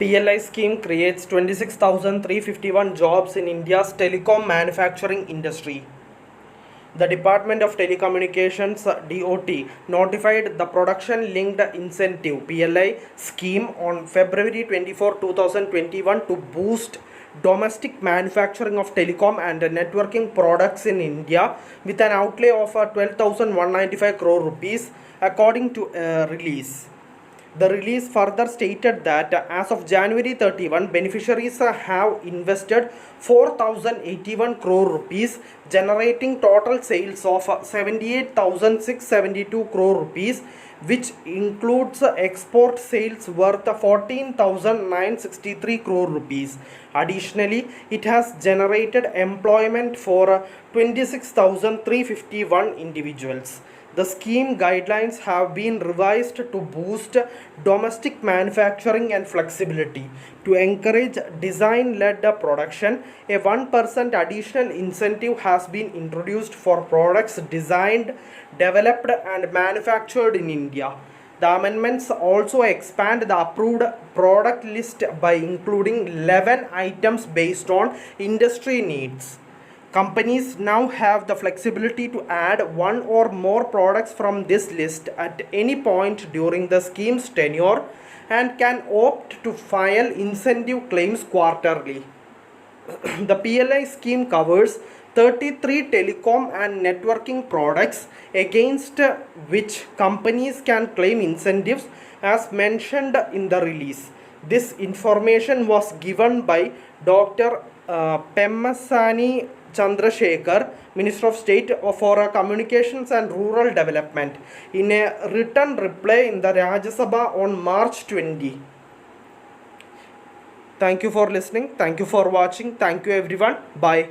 PLI scheme creates 26,351 jobs in India's telecom manufacturing industry. The Department of Telecommunications (DOT) notified the Production Linked Incentive (PLI) scheme on February 24, 2021 to boost domestic manufacturing of telecom and networking products in India with an outlay of 12,195 crore rupees according to a release. The release further stated that as of January 31, beneficiaries have invested 4,081 crore rupees, generating total sales of 78,672 crore rupees, which includes export sales worth 14,963 crore rupees. Additionally, it has generated employment for 26,351 individuals. The scheme guidelines have been revised to boost domestic manufacturing and flexibility. To encourage design-led production, a 1% additional incentive has been introduced for products designed, developed and manufactured in India. The amendments also expand the approved product list by including 11 items based on industry needs. Companies now have the flexibility to add one or more products from this list at any point during the scheme's tenure and can opt to file incentive claims quarterly. The PLI scheme covers 33 telecom and networking products against which companies can claim incentives as mentioned in the release. This information was given by Dr. Pemmasani Chandrasekhar, Minister of State for Communications and Rural Development, in a written reply in the Rajya Sabha on March 20. Thank you for listening. Thank you for watching. Thank you everyone. Bye.